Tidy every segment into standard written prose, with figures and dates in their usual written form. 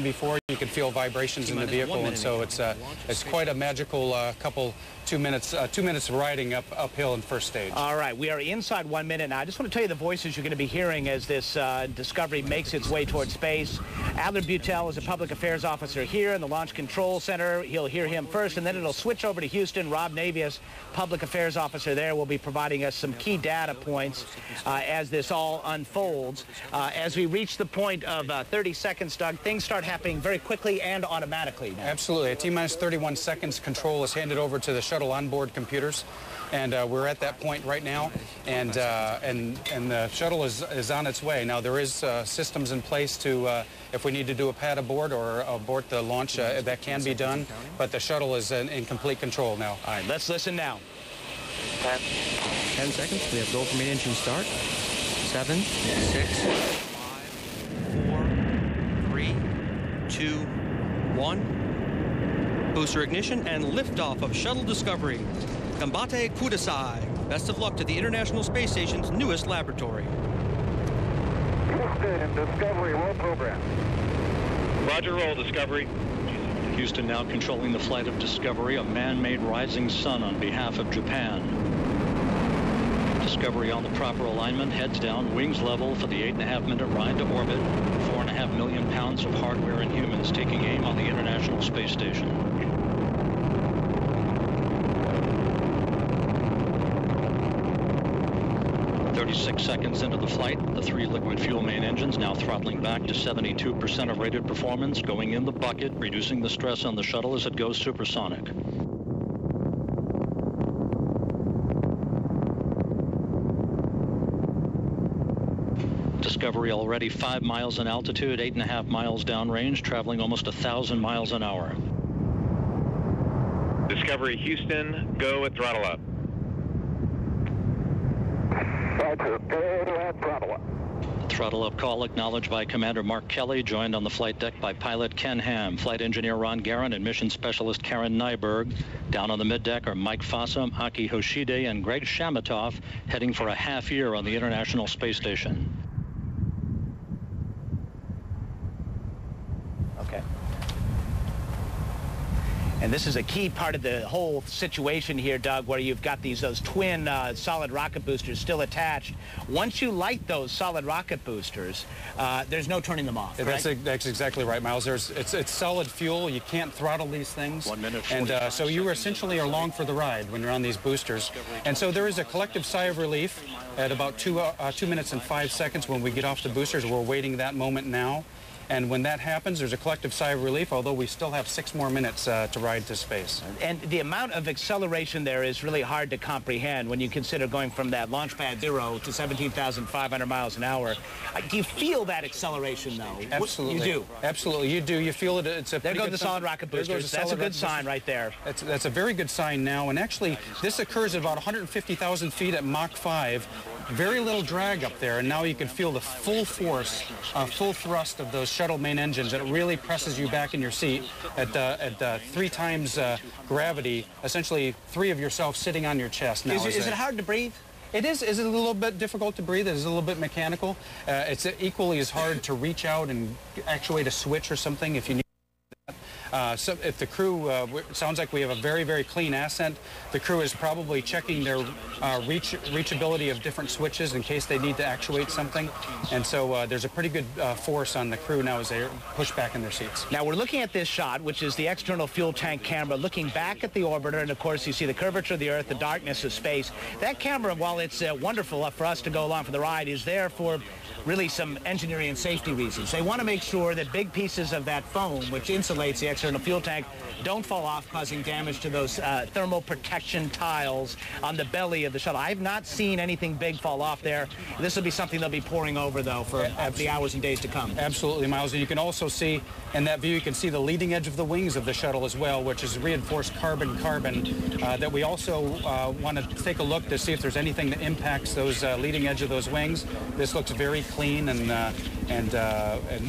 before. You could feel vibrations in the vehicle, and so it's quite a magical couple 2 minutes riding uphill in first stage. All right, we are inside 1 minute now. I just want to tell you the voices you're going to be hearing as this Discovery makes its way towards space. Adler Butel is a public affairs officer here in the Launch Control Center. He'll hear him first, and then it'll switch over to Houston. Rob Navius, public affairs officer there, will be providing us some key data points as this all unfolds. As we reach the point of 30 seconds, Doug, things start happening very quickly and automatically now. Absolutely. At T-minus 31 seconds, control is handed over to the shuttle onboard computers, and we're at that point right now, and the shuttle is on its way. Now, there is systems in place to, if we need to do a pad abort or abort the launch, that can be done, but the shuttle is in complete control now. All right, let's listen now. 10 seconds. We have go for main engine start. 7, 6, 5, 4, 3, 2, 1. Booster ignition and liftoff of Shuttle Discovery. Combate Kudasai. Best of luck to the International Space Station's newest laboratory. Houston, Discovery, roll program. Roger, roll, Discovery. Houston now controlling the flight of Discovery, a man-made rising sun on behalf of Japan. Discovery on the proper alignment, heads down, wings level for the 8.5-minute ride to orbit. 4.5 million pounds of hardware and humans taking aim on the International Space Station. Six seconds into the flight, the 3 liquid fuel main engines now throttling back to 72% of rated performance, going in the bucket, reducing the stress on the shuttle as it goes supersonic. Discovery already 5 miles in altitude, 8.5 miles downrange, traveling almost 1,000 miles an hour. Discovery Houston, go at throttle up. Roger, go ahead, throttle up. Throttle up call acknowledged by Commander Mark Kelly, joined on the flight deck by pilot Ken Ham, flight engineer Ron Guerin, and mission specialist Karen Nyberg. Down on the middeck are Mike Fossum, Aki Hoshide, and Greg Shamatov, heading for a half year on the International Space Station. Okay. And this is a key part of the whole situation here, Doug, where you've got those twin solid rocket boosters still attached. Once you light those solid rocket boosters, there's no turning them off. That's exactly right, Miles. It's solid fuel. You can't throttle these things. 1 minute. And so you essentially are along for the ride when you're on these boosters. And so there is a collective sigh of relief at about 2 minutes and 5 seconds when we get off the boosters. We're waiting that moment now. And when that happens, there's a collective sigh of relief, although we still have 6 more minutes to ride to space. And the amount of acceleration there is really hard to comprehend when you consider going from that launch pad 0 to 17,500 miles an hour. Do you feel that acceleration, though? Absolutely. You do? Absolutely, you do. You feel it. It's a there go the solid rocket boosters. That's a good sign right there. That's a very good sign now. And actually, this occurs at about 150,000 feet at Mach 5. Very little drag up there, and now you can feel the full force, full thrust of those shuttle main engines. It really presses you back in your seat at 3 times gravity, essentially 3 of yourself sitting on your chest. Now, is it hard to breathe? It is. Is it a little bit difficult to breathe? It is a little bit mechanical. It's equally as hard to reach out and actuate a switch or something if you need. So if the crew, it sounds like we have a very, very clean ascent. The crew is probably checking their reachability of different switches in case they need to actuate something. And so there's a pretty good force on the crew now as they push back in their seats. Now we're looking at this shot, which is the external fuel tank camera looking back at the orbiter. And of course, you see the curvature of the Earth, the darkness of space. That camera, while it's wonderful for us to go along for the ride, is there for really some engineering and safety reasons. They want to make sure that big pieces of that foam, which insulates the external fuel tank, don't fall off, causing damage to those thermal protection tiles on the belly of the shuttle. I have not seen anything big fall off there. This will be something they'll be pouring over, though, for the hours and days to come. Absolutely, Miles. And you can also see, in that view, you can see the leading edge of the wings of the shuttle as well, which is reinforced carbon-carbon, that we also want to take a look to see if there's anything that impacts those leading edge of those wings. This looks very clean, and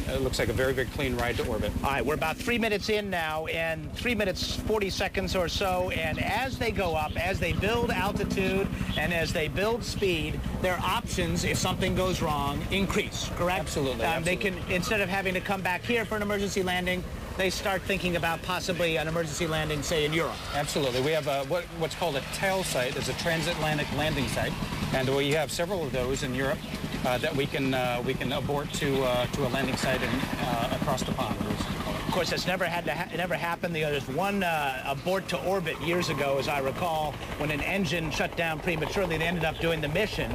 it looks like a very, very clean ride to orbit. All right, we're about 3 minutes in now, and 3 minutes 40 seconds or so, and as they go up, as they build altitude, and as they build speed, their options, if something goes wrong, increase, correct? Absolutely, They can, instead of having to come back here for an emergency landing, they start thinking about possibly an emergency landing, say, in Europe. Absolutely. We have what's called a TAL site. It's a transatlantic landing site, and we have several of those in Europe that we can abort to a landing site across the pond. Of course, that's never happened. There's one abort to orbit years ago, as I recall, when an engine shut down prematurely. They ended up doing the mission.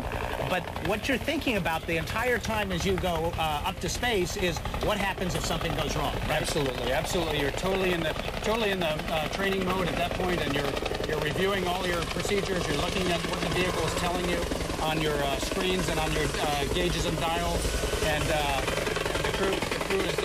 But what you're thinking about the entire time as you go up to space is what happens if something goes wrong. Right? Absolutely, absolutely. You're totally in the training mode at that point, and you're reviewing all your procedures. You're looking at what the vehicle is telling you on your screens and on your gauges and dials, and the crew is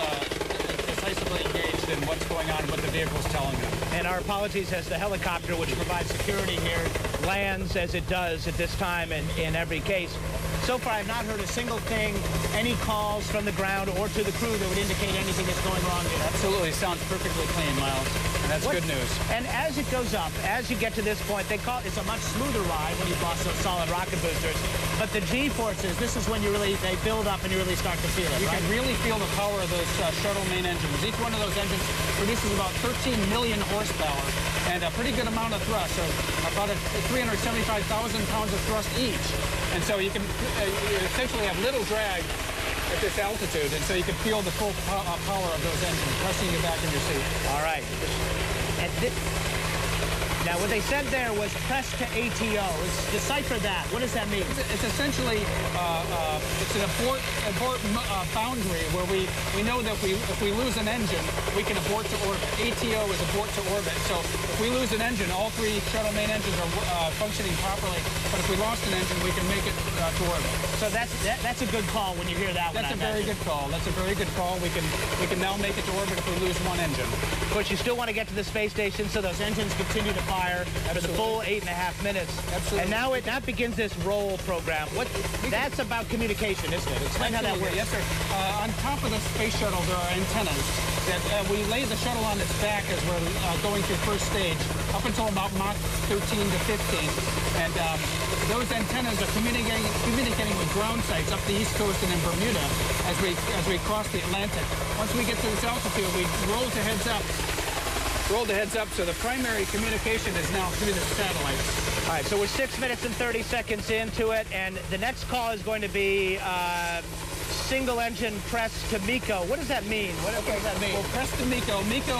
decisively engaged in what's going on and what the vehicle is telling them. And our apologies as the helicopter, which provides security here, lands as it does at this time in every case. So far, I've not heard a single thing, any calls from the ground or to the crew that would indicate anything is going wrong here. Absolutely. Sounds perfectly clean, Miles. And that's good news. And as it goes up, as you get to this point, it's a much smoother ride when you've lost those solid rocket boosters. But the G-forces, this is when they build up and you really start to feel it, You right? can really feel the power of those shuttle main engines. Each one of those engines produces about 13 million horsepower and a pretty good amount of thrust, so about 375,000 pounds of thrust each. And so you can essentially have little drag at this altitude, and so you can feel the full power of those engines pressing you back in your seat. All right. Now, what they said there was press to ATO. Decipher that. What does that mean? It's essentially it's an abort boundary where we know that if we lose an engine, we can abort to orbit. ATO is abort to orbit. So if we lose an engine, all three shuttle main engines are functioning properly. But if we lost an engine, we can make it to orbit. So that's a good call when you hear that one. That's a very good call. That's a very good call. We can now make it to orbit if we lose one engine. Of course, you still want to get to the space station, so those engines continue to fire for the full 8.5 minutes. Absolutely. And now that begins this roll program. That's about communication, isn't it? Explain how that works. Yes, sir. On top of the space shuttle, there are antennas that we lay the shuttle on its back as we're going through first stage, up until about Mach 13 to 15. And those antennas are communicating with ground sites up the East Coast and in Bermuda as we cross the Atlantic. Once we get to this altitude, we roll the heads up. So the primary communication is now through the satellites. All right, so we're 6 minutes and 30 seconds into it, and the next call is going to be single engine press to MECO. What does that mean? What does that mean? Well, press to MECO. MECO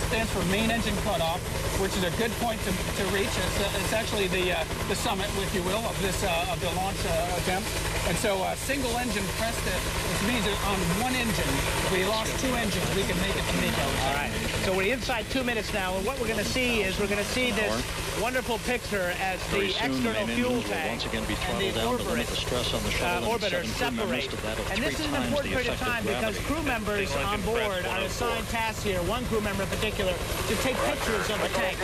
stands for main engine cutoff, which is a good point to reach. It's actually the summit, if you will, of the launch attempt. And so single engine press to, which means that on one engine, if we lost two engines, we can make it to MECO. All right. So we're inside 2 minutes now, and what we're going to see is this wonderful picture as the external fuel tank and the orbiter separate. And this is an important period of time because crew members on board are assigned tasks here, one crew member in particular, to take pictures of the tank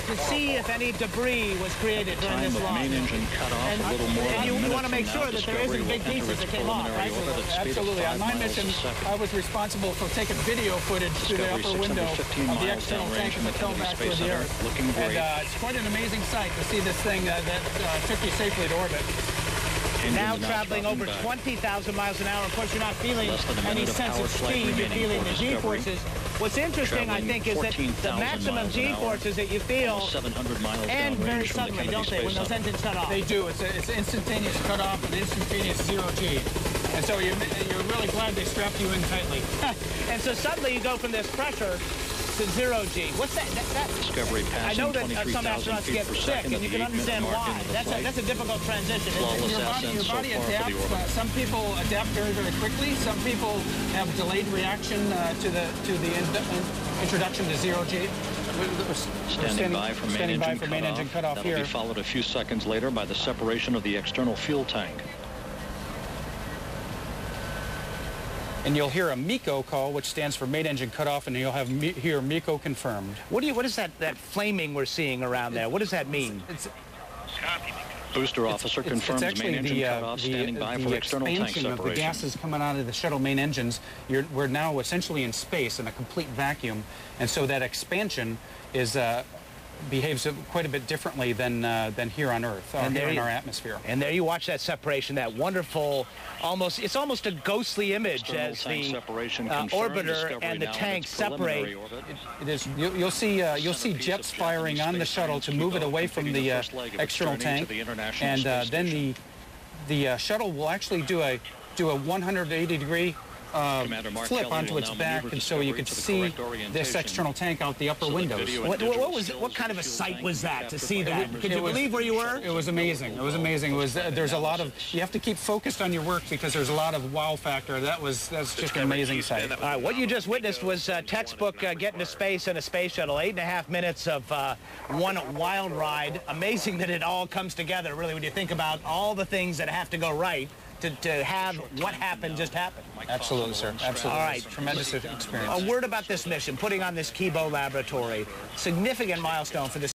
to see if any debris was created during this launch. And you want to make sure that there isn't big pieces that came off, right? Absolutely. On my mission, I was responsible for taking video footage through the upper window of the external tank as it fell back toward the Earth. And it's quite an amazing sight to see this thing that took you safely to orbit. Now traveling over 20,000 miles an hour. Of course, you're not feeling any sense of speed. You're feeling the G-forces. What's interesting, I think, is that the maximum G-forces that you feel end very suddenly, don't they, when those engines shut off? They do. It's instantaneous cutoff and instantaneous zero G. And so you're really glad they strapped you in tightly. And so suddenly you go from this pressure to zero G. What's that? Discovery I know that some 23,000 astronauts feet get per sick, second and you can understand why. That's a difficult transition. Flawless Your ascent so body far for the adapts. orbit. Some people adapt very, very quickly. Some people have delayed reaction to the introduction to zero G. Standing by for main engine cutoff. That'll here. be followed a few seconds later by the separation of the external fuel tank. And you'll hear a MECO call, which stands for main engine cutoff, and you'll hear MECO confirmed. What is that flaming we're seeing around there? What does that mean? It's Copy, MECO. Booster officer confirms actually main engine cutoff, standing by for external tank expansion of the separation. gases coming out of the shuttle main engines. We're now essentially in space in a complete vacuum, and so that expansion is behaves quite a bit differently than here on Earth, or here in our atmosphere. And there you watch that separation, that wonderful, it's almost a ghostly image as the orbiter and the tank separate. It is. You'll see jets firing on the shuttle to move it away from the external tank, and then the shuttle will actually do a 180-degree flip onto its back, and so you could see this external tank out the upper windows. What kind of a sight was that to see that? Could you believe where you were? It was amazing. It was amazing. There's a lot of, you have to keep focused on your work because there's a lot of wow factor. That's just an amazing sight. All right, what you just witnessed was textbook getting to space in a space shuttle. 8.5 minutes of one wild ride. Amazing that it all comes together, really, when you think about all the things that have to go right to have what happened just happen. Absolutely, sir. Absolutely. All right. Tremendous experience. A word about this mission, putting on this Kibo laboratory. Significant milestone for this